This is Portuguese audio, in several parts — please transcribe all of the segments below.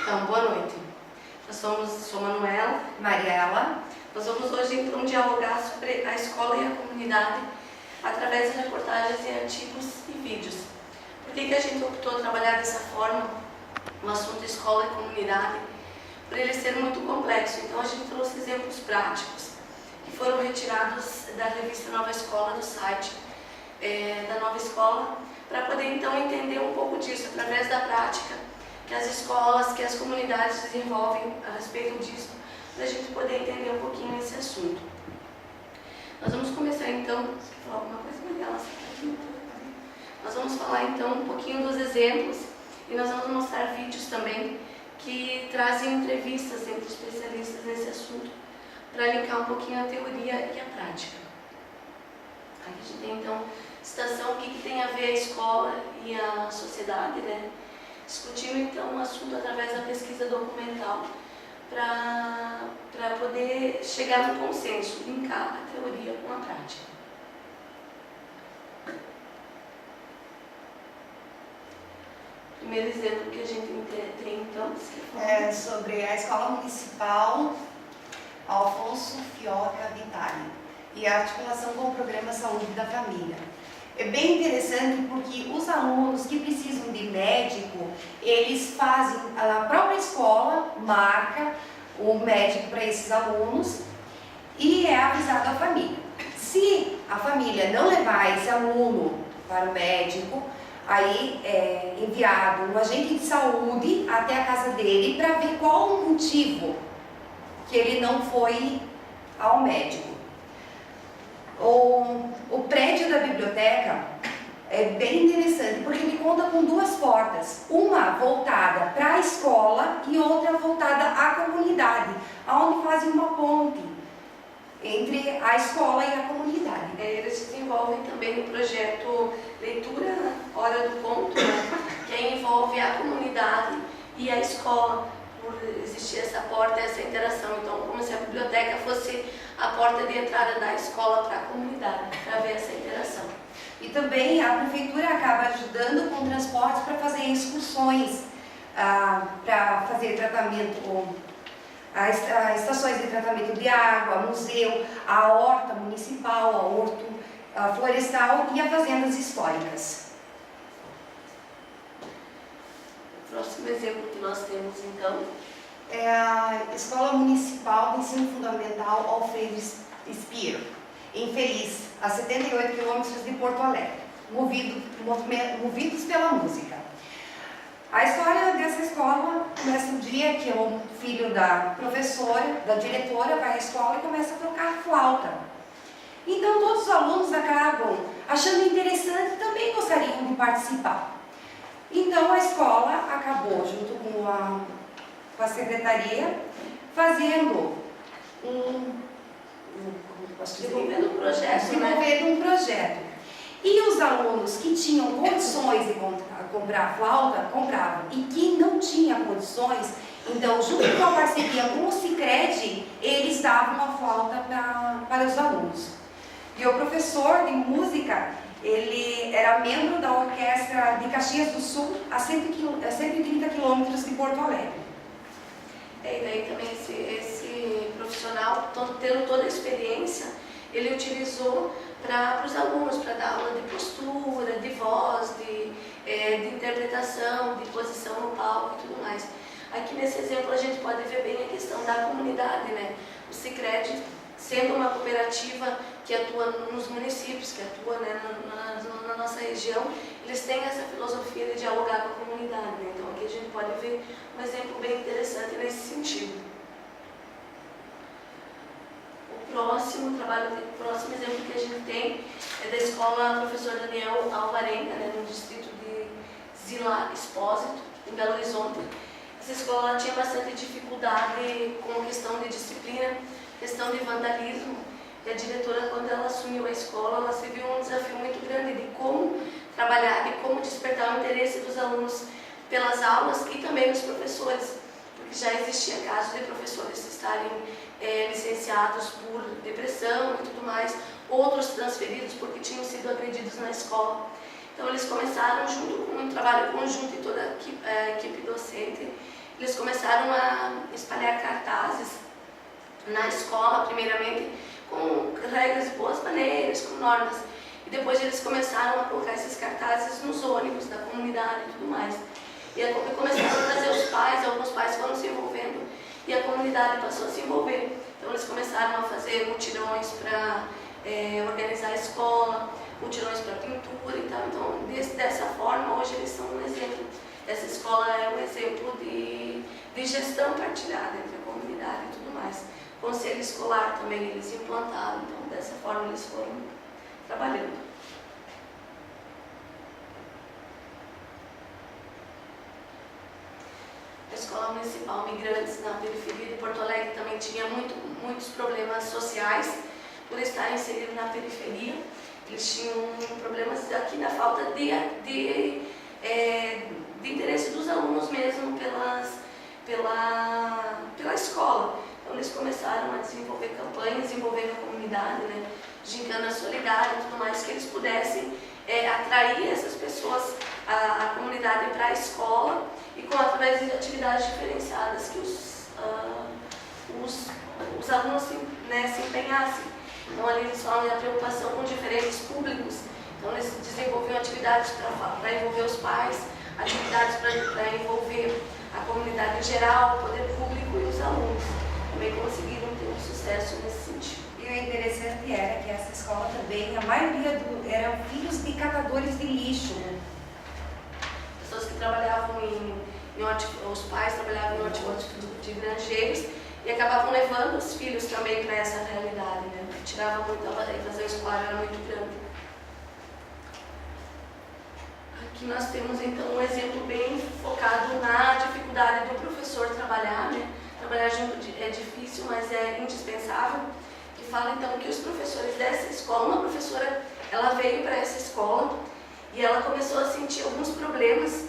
Então, boa noite. Sou Manuela. Mariela. Nós vamos hoje então dialogar sobre a escola e a comunidade através de reportagens em artigos e vídeos. Por que a gente optou trabalhar dessa forma o assunto escola e comunidade? Por ele ser muito complexo. Então a gente trouxe exemplos práticos que foram retirados da revista Nova Escola, do site da Nova Escola, para poder então entender um pouco disso através da prática que as escolas, que as comunidades desenvolvem a respeito disso, para a gente poder entender um pouquinho esse assunto. Nós vamos começar então, você quer falar alguma coisa, Mariela? Nós vamos falar então um pouquinho dos exemplos e nós vamos mostrar vídeos também que trazem entrevistas entre especialistas nesse assunto para linkar um pouquinho a teoria e a prática. Aqui a gente tem então citação, o que tem a ver a escola e a sociedade, né? Discutindo então o assunto através da pesquisa documental para poder chegar no consenso, linkar a teoria com a prática. O primeiro exemplo que a gente tem então é sobre a Escola Municipal Alfonso Fioca Vitali e a articulação com o Programa Saúde da Família. É bem interessante porque os alunos que precisam de médico, eles fazem, a própria escola marca o médico para esses alunos e é avisado a família. Se a família não levar esse aluno para o médico, aí é enviado um agente de saúde até a casa dele para ver qual o motivo que ele não foi ao médico. O prédio da biblioteca é bem interessante porque ele conta com duas portas, uma voltada para a escola e outra voltada à comunidade, onde fazem uma ponte entre a escola e a comunidade. Eles desenvolvem também o projeto Leitura, né? Hora do Conto, né? Que envolve a comunidade e a escola, por existir essa porta, essa interação. Então, como se a biblioteca fosse a porta de entrada da escola para a comunidade, para ver essa interação. E também a prefeitura acaba ajudando com transportes para fazer excursões, para fazer tratamento, as estações de tratamento de água, museu, a horta municipal, a horto florestal e as fazendas históricas. O próximo exemplo que nós temos então é a Escola Municipal de Ensino Fundamental Alfredo Speer, em Feliz, a 78 quilômetros de Porto Alegre, movidos pela música. A história dessa escola começa no dia que o filho da professora, da diretora, vai à escola e começa a tocar flauta. Então todos os alunos acabam achando interessante e também gostariam de participar. Então a escola acabou, junto com a secretaria, fazendo desenvolvendo um projeto. E os alunos que tinham condições de comprar flauta, compravam. E quem não tinha condições, então, junto com a parceria com o Sicredi, eles davam a flauta para os alunos. E o professor de música, ele era membro da orquestra de Caxias do Sul, a 130 quilômetros de Porto Alegre. E daí também esse profissional, tendo toda a experiência, ele utilizou para os alunos, para dar aula de postura, de voz, de interpretação, de posição no palco e tudo mais. Aqui nesse exemplo a gente pode ver bem a questão da comunidade, né? O Sicredi, sendo uma cooperativa que atua nos municípios, que atua, né, na nossa região, eles têm essa filosofia de dialogar com a comunidade, né? Então aqui a gente pode ver um exemplo bem interessante nesse sentido. O próximo exemplo que a gente tem é da escola Professor Daniel Alvarenga, né, no distrito de Zila Expósito, em Belo Horizonte. Essa escola tinha bastante dificuldade com a questão de disciplina, questão de vandalismo, e a diretora, quando ela assumiu a escola, ela se viu um desafio muito grande de como trabalhar, de como despertar o interesse dos alunos pelas aulas e também dos professores, porque já existia casos de professores estarem licenciados por depressão e tudo mais, outros transferidos porque tinham sido agredidos na escola. Então eles começaram, junto com um trabalho conjunto e toda a equipe docente, eles começaram a espalhar cartazes na escola, primeiramente, com regras de boas maneiras, com normas. E depois eles começaram a colocar esses cartazes nos ônibus da comunidade e tudo mais. E começaram a trazer os pais, alguns pais foram se envolvendo e a comunidade passou a se envolver. Então eles começaram a fazer mutirões para organizar a escola, mutirões para pintura e tal. Então dessa forma hoje eles são um exemplo. Essa escola é um exemplo de gestão partilhada entre a comunidade e tudo mais. Conselho escolar também eles implantaram, então dessa forma eles foram trabalhando. A Escola Municipal Migrantes na periferia de Porto Alegre também tinha muitos problemas sociais por estar inserido na periferia. Eles tinham problemas aqui na falta de interesse dos alunos mesmo pela escola. Então eles começaram a desenvolver campanhas, envolvendo a comunidade, né, gincana solidária e tudo mais, que eles pudessem atrair essas pessoas, a comunidade para a escola e através de atividades diferenciadas que os alunos se empenhassem. Então ali eles falam da preocupação com diferentes públicos, então eles desenvolviam atividades para envolver os pais, atividades para envolver a comunidade em geral, o poder público e os alunos. Também conseguiram ter um sucesso nesse sentido. E o interessante era que essa escola também, a maioria eram filhos de catadores de lixo. Pessoas que trabalhavam os pais trabalhavam em hortifruti de granjeiros e acabavam levando os filhos também para essa realidade, né? Tirava muito, a evasão escolar era muito grande. Aqui nós temos então um exemplo bem focado na dificuldade do professor trabalhar, né? Trabalhar junto é difícil, mas é indispensável. Que fala então que os professores dessa escola, uma professora, ela veio para essa escola e ela começou a sentir alguns problemas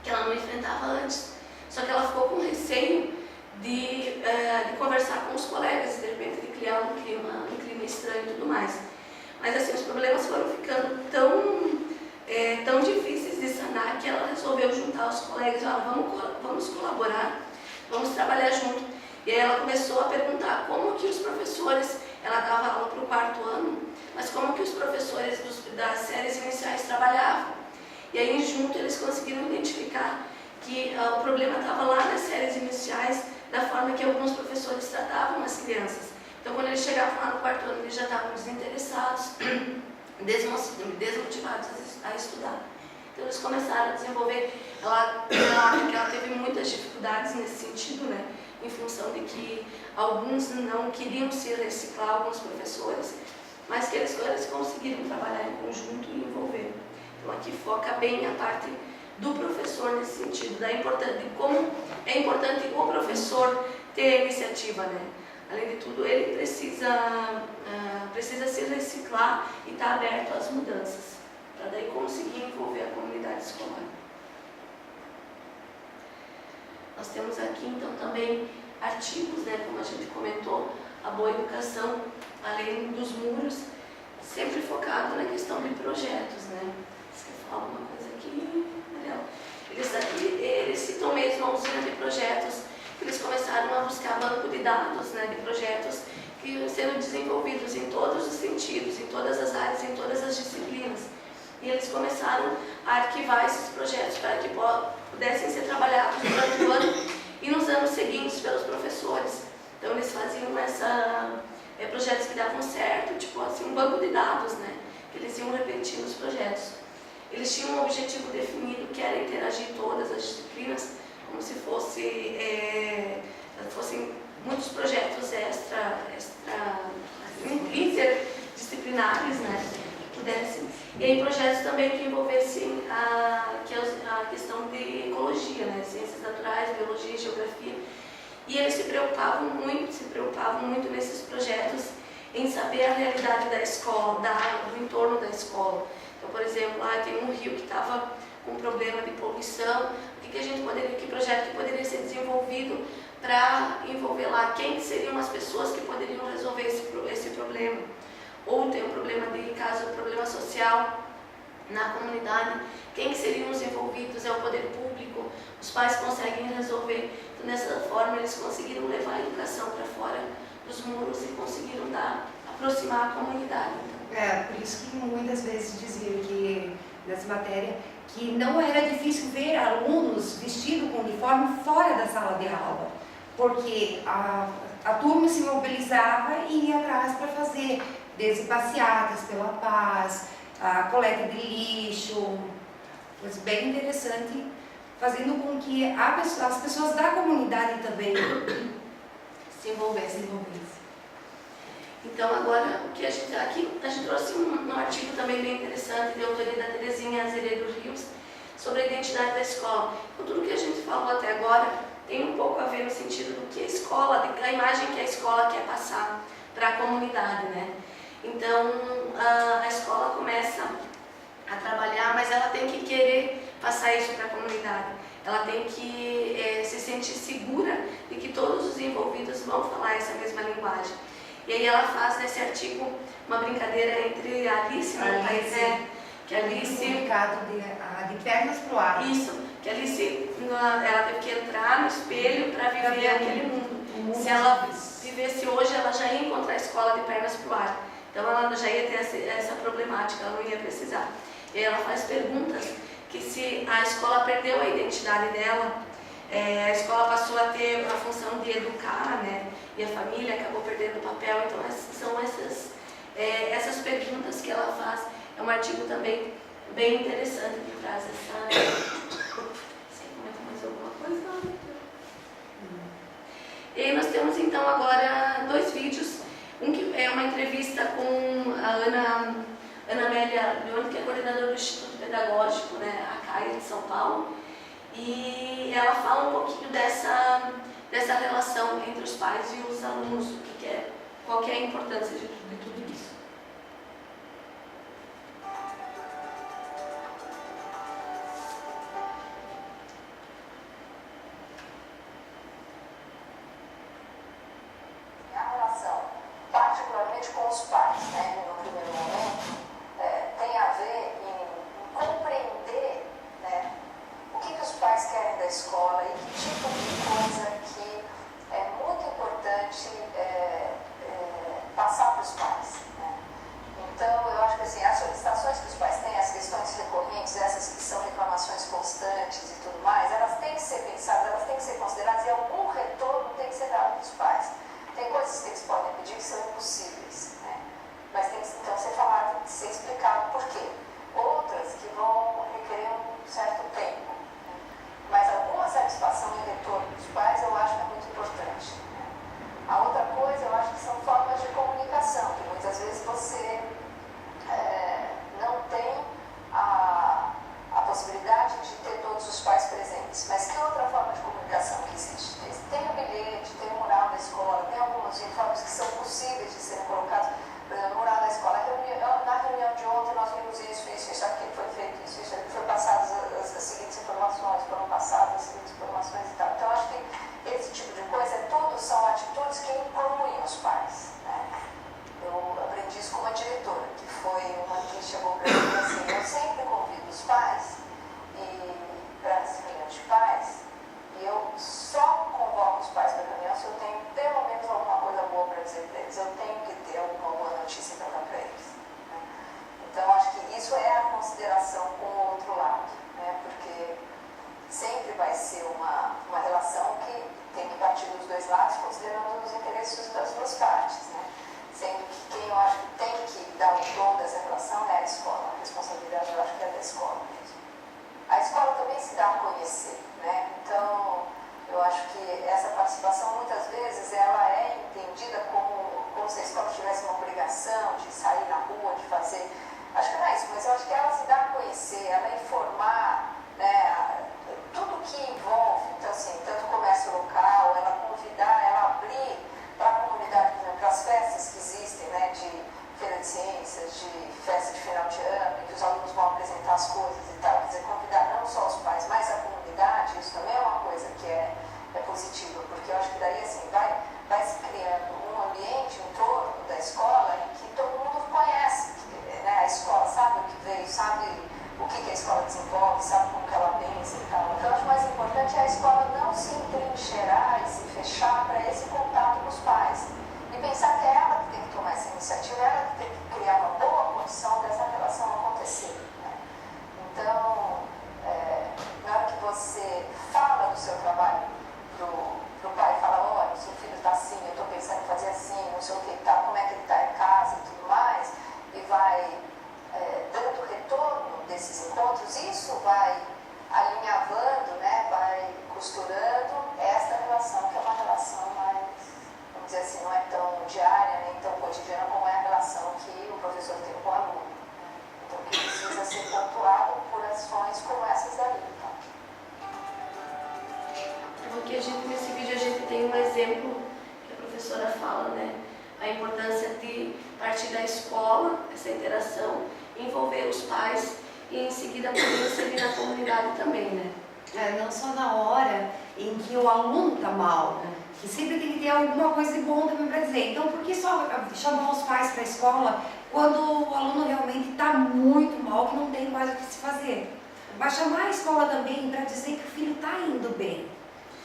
que ela não enfrentava antes. Só que ela ficou com receio de conversar com os colegas, de repente de criar um clima estranho e tudo mais. Mas assim, os problemas foram ficando tão difíceis de sanar que ela resolveu juntar os colegas, vamos colaborar, vamos trabalhar junto. E aí ela começou a perguntar como que os professores, ela dava aula para o 4º ano, mas como que os professores das séries iniciais trabalhavam. E aí junto eles conseguiram identificar que o problema estava lá nas séries iniciais, da forma que alguns professores tratavam as crianças. Então quando eles chegavam lá no 4º ano, eles já estavam desinteressados, desmotivados a estudar. Então eles começaram a desenvolver, ela teve muitas dificuldades nesse sentido, né? Em função de que alguns não queriam se reciclar, alguns professores, mas que eles conseguiram trabalhar em conjunto e envolver. Então aqui foca bem a parte do professor nesse sentido, de como é importante o professor ter iniciativa, né? Além de tudo, ele precisa se reciclar e estar aberto às mudanças, para daí conseguir envolver a comunidade escolar. Nós temos aqui, então, também artigos, né, como a gente comentou, a boa educação, além dos muros, sempre focado na questão de projetos, né? Você quer falar alguma coisa aqui, Mariel? Eles citam mesmo a usina de projetos, que eles começaram a buscar banco de dados, né, de projetos que iam sendo desenvolvidos em todos os sentidos, em todas as áreas, em todas as disciplinas. E eles começaram a arquivar esses projetos para que pudessem ser trabalhados durante o ano e nos anos seguintes pelos professores. Então eles faziam projetos que davam certo, tipo assim, um banco de dados, né? Que eles iam repetindo os projetos. Eles tinham um objetivo definido, que era interagir todas as disciplinas, como se fossem muitos projetos interdisciplinares, né? Pudessem. E aí projetos também que envolvessem a questão de ecologia, né? Ciências naturais, biologia, geografia. E eles se preocupavam muito nesses projetos em saber a realidade da escola, do entorno da escola. Então, por exemplo, tem um rio que estava com problema de poluição, que projeto que poderia ser desenvolvido para envolver lá quem seriam as pessoas que poderiam resolver esse problema. Ou tem um problema social na comunidade, quem que seriam os envolvidos? É o poder público, os pais conseguem resolver. nessa forma eles conseguiram levar a educação para fora dos muros e conseguiram aproximar a comunidade. Então. Por isso que muitas vezes diziam que, nessa matéria, que não era difícil ver alunos vestidos com uniforme fora da sala de aula, porque a turma se mobilizava e ia atrás para fazer desde passeatas pela paz, a coleta de lixo, coisa bem interessante, fazendo com que as pessoas da comunidade também se envolvessem. Então agora, o que a gente trouxe um artigo também bem interessante de autoria da Terezinha Azeredo Rios sobre a identidade da escola. Então, tudo que a gente falou até agora tem um pouco a ver no sentido do que a escola, da imagem que a escola quer passar para a comunidade, né? Então, a escola começa a trabalhar, mas ela tem que querer passar isso para a comunidade. Ela tem que se sentir segura de que todos os envolvidos vão falar essa mesma linguagem. E aí ela faz nesse artigo uma brincadeira entre a Alice, que a Alice... de pernas pro ar. Isso, que a Alice, ela teve que entrar no espelho para viver aquele mundo. Se ela vivesse hoje, ela já ia encontrar a escola de pernas pro ar. Então ela já ia ter essa problemática, ela não ia precisar. E aí ela faz perguntas que se a escola perdeu a identidade dela, a escola passou a ter a função de educar, né? E a família acabou perdendo o papel. Então são essas perguntas que ela faz. É um artigo também bem interessante que traz essa... Você comenta mais alguma coisa? E aí nós temos então agora 2 vídeos. Um que é uma entrevista com a Ana Amélia Leone, que é coordenadora do Instituto Pedagógico, né, a CAI de São Paulo. E ela fala um pouquinho dessa relação entre os pais e os alunos, qual que é a importância de tudo isso. A relação, particularmente com os pais, né, no primeiro momento, tem a ver em compreender, né, o que os pais querem da escola e que tipo de coisa que é muito importante passar para os pais, né? Então, eu acho que assim, as solicitações que os pais têm, as questões recorrentes, essas que são reclamações constantes e tudo mais, elas têm que ser pensadas, elas têm que ser consideradas e algum retorno tem que ser dado para os pais. Tem coisas que eles podem pedir que são impossíveis, né? Mas tem que então ser falado, ser explicado por quê. Outras que vão requerer um certo tempo. Mas alguma satisfação e retorno dos pais eu acho que é muito importante, né? A outra coisa eu acho que são formas de comunicação, que muitas vezes você não tem a possibilidade de ter todos os pais presentes. Mas que outra forma de comunicação que existe? Tem o bilhete, tem o mural da escola, tem alguns informes que são possíveis de serem colocados. Por exemplo, no mural da escola, na reunião de ontem nós vimos isso, aquilo foi feito, isso, aquilo, foi passadas as seguintes informações, foram passadas as seguintes informações e tal. Então, acho que esse tipo de coisa, tudo são atitudes que incluem os pais, né? Eu aprendi isso com uma diretora, que foi uma que chegou para mim e falou assim, eu sempre convido os pais para as reuniões de pais, e eu só convoco os pais para a reunião se eu tenho pelo menos alguma coisa boa para dizer para eles. Eu tenho que ter alguma boa notícia para dar para eles, né? Então, acho que isso é a consideração com o outro lado, né? Porque sempre vai ser uma relação que tem que partir dos dois lados, considerando os interesses das duas partes, né? Sendo que quem eu acho que tem que dar o tom dessa relação é a escola. A responsabilidade eu acho que é da escola mesmo. A escola também se dá a conhecer, né? Então, eu acho que essa participação, muitas vezes, ela é entendida como se a escola tivesse uma obrigação de sair na rua, de fazer... Acho que não é isso, mas eu acho que ela se dá a conhecer, ela informar, né, tudo que envolve, então, assim, tanto o comércio local, ela convidar, ela abrir para a comunidade, por exemplo, as festas que existem, né, de feira de ciências, de festa de final de ano, em que os alunos vão apresentar as coisas e tal, quer dizer, convidar não só os pais, mas a comunidade, isso também é uma coisa porque nesse vídeo a gente tem um exemplo que a professora fala, né? A importância de partir da escola, essa interação, envolver os pais e em seguida poder inserir na comunidade também, né? Não só na hora em que o aluno está mal, que sempre tem que ter alguma coisa de bom também para dizer. Então, por que só chamar os pais para a escola quando o aluno realmente está muito mal, que não tem mais o que se fazer? Mas chamar a escola também para dizer que o filho está indo bem.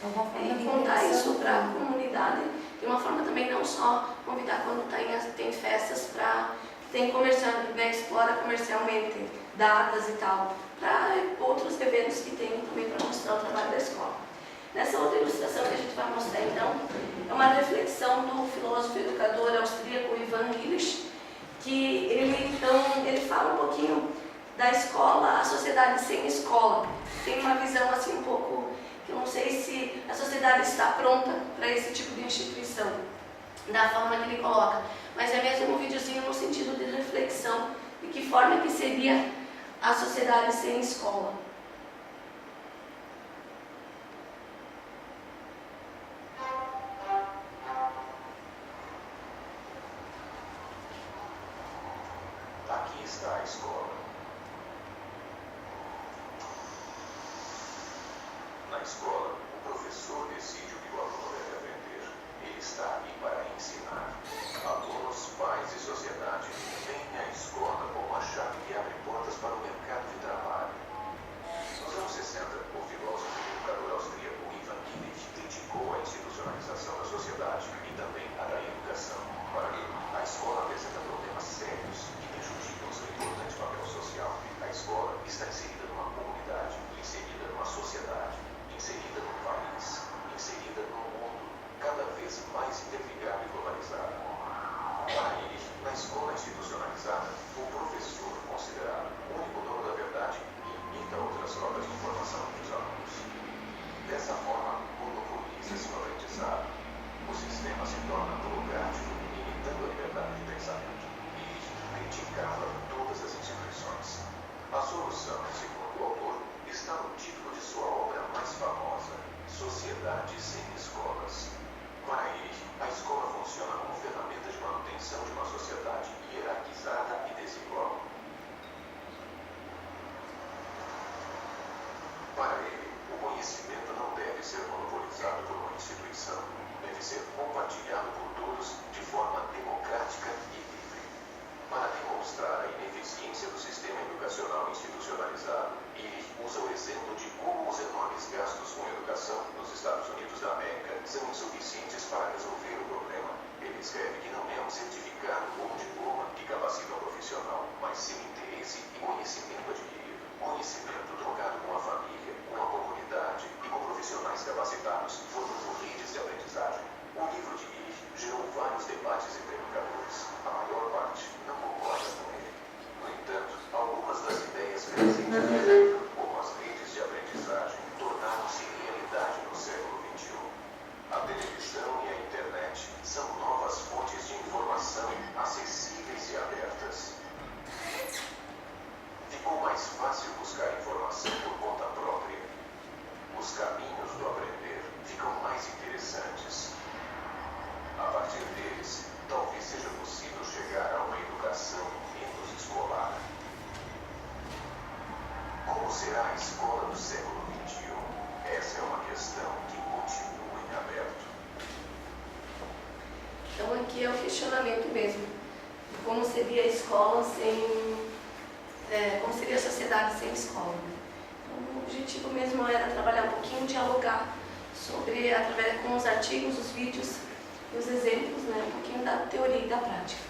E contar isso para a comunidade de uma forma também não só convidar quando tem festas tem comercial, né, explora comercialmente datas e tal, para outros eventos que tem também para mostrar o trabalho da escola. Nessa outra ilustração que a gente vai mostrar então, é uma reflexão do filósofo e educador austríaco Ivan Illich, que ele fala um pouquinho da escola, a sociedade sem escola. Tem uma visão assim um pouco, que eu não sei se a sociedade está pronta para esse tipo de instituição, da forma que ele coloca, mas é mesmo um videozinho no sentido de reflexão de que forma que seria a sociedade sem escola. Aqui está a escola. Na escola, o professor decide o que o aluno deve aprender. Ele está aqui para ensinar. Alunos, pais e sociedade veem a escola como a chave que abre portas para o mercado de trabalho. Nos anos 60, o filósofo e educador austríaco Ivan Illich criticou a institucionalização da sociedade e também a da educação. Para ele, a escola apresenta problemas sérios que prejudicam seu importante papel social. A escola está inserida numa comunidade, inserida numa sociedade, inserida num país, inserida num mundo cada vez mais interligado e globalizado. Para ele, na escola institucionalizada, o professor, considerado o único dono da verdade, limita outras formas de informação entre os alunos. Dessa forma, monopoliza-se o aprendizado. O sistema se torna burocrático, limitando a liberdade de pensamento. E criticava todas as instituições. A solução, segundo o autor, está no título de sua obra mais famosa, Sociedade sem Escolas. Para ele, a escola funciona como ferramenta de manutenção de uma sociedade hierarquizada e desigual. Para ele, o conhecimento não deve ser monopolizado por uma instituição, deve ser compartilhado por todos de forma democrática e livre. Para demonstrar a ineficiência do sistema educacional institucionalizado, ele usa o exemplo de como os enormes gastos com educação nos Estados Unidos da América são insuficientes para resolver o problema. Ele escreve que não é um certificado ou um diploma que capacita um profissional, mas seu interesse e conhecimento adquirido. Conhecimento trocado com a família, com a comunidade e com profissionais capacitados, formando redes de aprendizagem. O livro de Illich gerou vários debates entre educadores. A maior parte não concorda com ele. No entanto, algumas das ideias presentes no livro, como as redes de aprendizagem, tornaram-se realidade no século XXI. A televisão e a internet são novas fontes de informação acessíveis e abertas. Ficou mais fácil buscar informação por conta própria. Os caminhos do aprender ficam mais interessantes. A partir deles, talvez seja possível chegar a uma educação menos escolar. Como será a escola do século XXI? Essa é uma questão que continua em aberto. Então aqui é o questionamento mesmo. Como seria a escola como seria a sociedade sem escola? Então, o objetivo mesmo era trabalhar um pouquinho, dialogar com os artigos, os vídeos e os exemplos, né? Um pouquinho da teoria e da prática.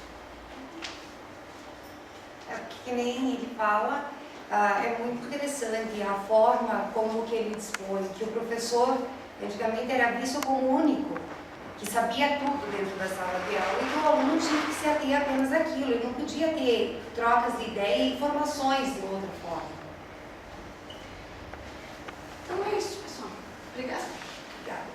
Porque, que nem ele fala, é muito interessante a forma como que ele dispõe, que o professor antigamente era visto como único, que sabia tudo dentro da sala de aula e que o aluno tinha que se ater apenas àquilo, ele não podia ter trocas de ideia e informações de outra forma. Então é isso, pessoal. Obrigada. Obrigada.